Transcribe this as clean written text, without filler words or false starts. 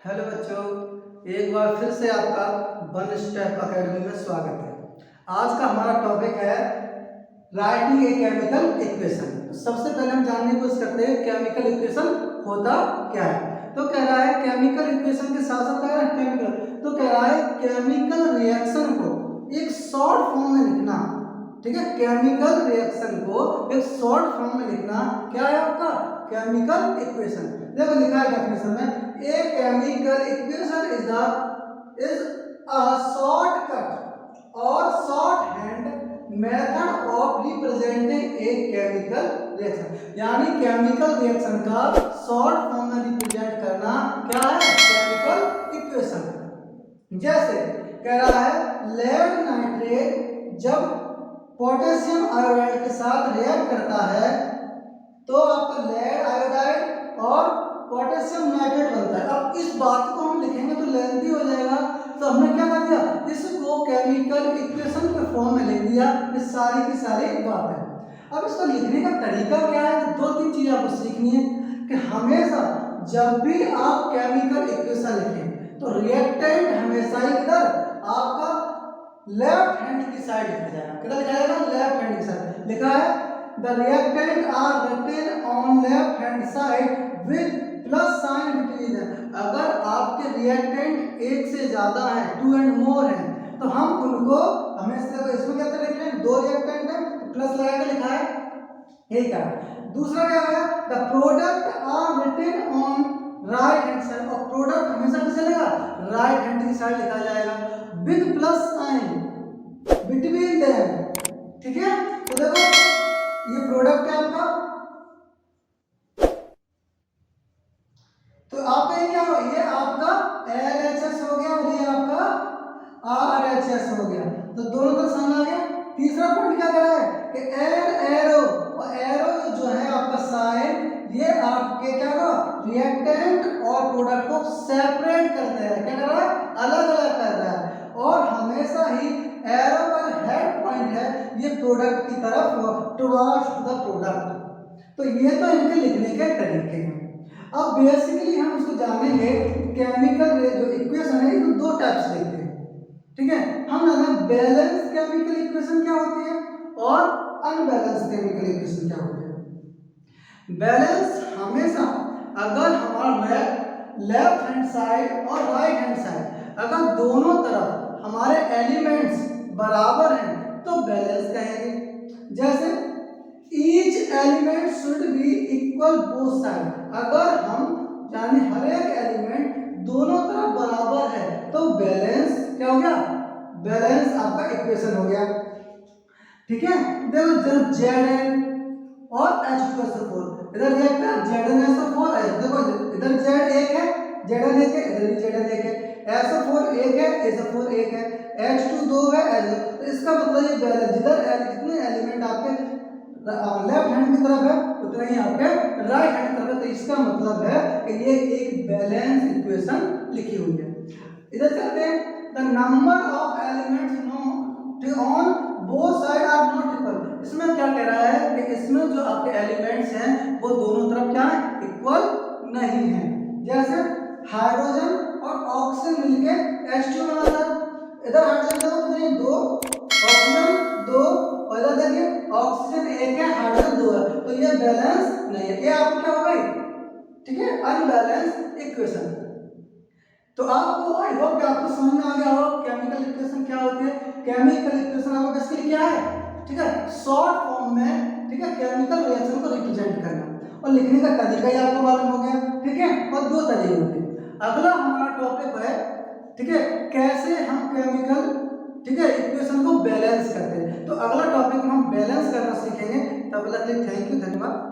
Hello बच्चों, एक बार फिर से आपका वन स्टेप अकेडमी में स्वागत है। आज का हमारा टॉपिक है राइटिंग ए केमिकल इक्वेशन। तो सबसे पहले हम जानने की कोशिश करते हैं केमिकल इक्वेशन होता क्या है। तो कह रहा है केमिकल इक्वेशन के साथ साथ कह रहा है केमिकल, तो कह रहा है केमिकल रिएक्शन को एक शॉर्ट फॉर्म में लिखना। ठीक है, केमिकल रिएक्शन को एक शॉर्ट फॉर्म में लिखना क्या है आपका केमिकल इक्वेशन। देखो लिखा है डेफिनेशन में, a chemical equation is a shortcut or shorthand method of representing a chemical reaction। यानी केमिकल रिएक्शन का शॉर्ट फॉर्म में रिप्रेजेंट करना क्या है केमिकल इक्वेशन। जैसे कह रहा है लेड नाइट्रेट जब पोटेशियम आयोडाइड के साथ रिएक्ट करता है तो आपका लेड आयोडाइड और पोटेशियम नाइट्रेट बनता है। अब इस बात को हम लिखेंगे तो लेंथी हो जाएगा, तो हमने क्या कर दिया इसको केमिकल इक्वेशन के फॉर्म में लिख दिया। ये सारी की सारी बात है। अब इसको लिखने का तरीका क्या है, तो दो तीन चीजें आपको सीखनी है कि हमेशा जब भी आप केमिकल इक्वेशन लिखें तो रिएक्टेंट हमेशा ही किधर आपका लेफ्ट हैंड की साइड लिखा जाएगा। किधर लिखा जाएगा लेफ्ट हैंड की साइड। लिखा है the reactant are written on left hand side with plus sign between them. अगर आपके रिएक्टेंट एक से ज्यादा है, टू एंड मोर है, तो हम उनको हमेशा इसमें क्या लिखें दो रिएक्टेंट है तो प्लस लगा के लिखा है, ठीक है। दूसरा क्या है the product are written on right hand side, और प्रोडक्ट हमेशा किसे चलेगा राइट हैंड की साइड लिखा जाएगा with plus sign between them. ठीक है, तो देखो ये प्रोडक्ट है आपका, तो आपका ये क्या हो ये आपका LHS हो गया और ये आपका RHS हो गया, तो दोनों का साइन आ गया। तीसरा पॉइंट क्या कह रहा है कि एन एरो, और एरो जो है आपका साइन ये आपके क्या हो रिएक्टेंट और प्रोडक्ट को सेपरेट करते हैं, क्या कर रहा है अलग अलग कर रहा है। और हमेशा ही एरो पर हेड पॉइंट है ये प्रोडक्ट की तरफ टुवर्ड्स द प्रोडक्ट। तो ये तो इनके लिखने के तरीके हैं। अब बेसिकली हम इसको जानेंगे केमिकल जो इक्वेशन है ये दो टाइप्स देखते हैं। ठीक है, हम जानेंगे बैलेंस केमिकल इक्वेशन क्या होती है और अनबैलेंस केमिकल इक्वेशन क्या होती है। बैलेंस हमेशा अगर हमारा लेफ्ट हैंड साइड और राइट हैंड साइड अगर दोनों तरफ हमारे एलिमेंट्स बराबर हैं तो बैलेंस कहेंगे। जैसे each element should be equal both side, अगर हम यानी हर एक एलिमेंट दोनों तरफ बराबर है तो बैलेंस क्या हो गया बैलेंस आपका इक्वेशन हो गया। ठीक है, देखो जब Zn और H2SO4 इधर रिएक्ट है ZnSO4 है, देखो इधर Z एक है Zn एक है, इधर भी Zn एक है, SO4 एक है SO4 एक है, H2 दो है, तो इसका मतलब ये बैलेंस जिधर जितने एलिमेंट आपके लेफ्ट हैंड की तरफ है उतना ही आपके राइट हैंड की तरफ है, तो इसका मतलब है कि ये एक बैलेंस इक्वेशन लिखी हुई है। इधर चलते हैं the number of elements on both side are not equal. इसमें क्या कह रहा है कि इसमें जो आपके एलिमेंट्स हैं वो दोनों तरफ क्या है इक्वल नहीं है। जैसे हाइड्रोजन और ऑक्सीजन मिलके H2 बनाता है, इधर हाइड्रोजन देखो दो ऑक्सीजन दो और इधर देखिए ऑक्सीजन एक है हाइड्रोजन दो है, तो ये बैलेंस नहीं है, ये आपको क्या हो गई ठीक है अनबैलेंस इक्वेशन। तो आपको आई होप कि आपको समझ में आ गया हो केमिकल इक्वेशन क्या होती है। केमिकल इक्वेशन आपको बेसिकली क्या है ठीक है शॉर्ट फॉर्म में ठीक है केमिकल रिएक्शन को रिप्रेजेंट करना, और लिखने का तरीका ही आपको मालूम हो गया। ठीक है, और दो तरीके होते हैं। अगला हमारा टॉपिक है ठीक है कैसे हम केमिकल ठीक है इक्वेशन को बैलेंस करते हैं। तो अगला टॉपिक में हम बैलेंस करना सीखेंगे। तब तक के लिए थैंक यू, धन्यवाद।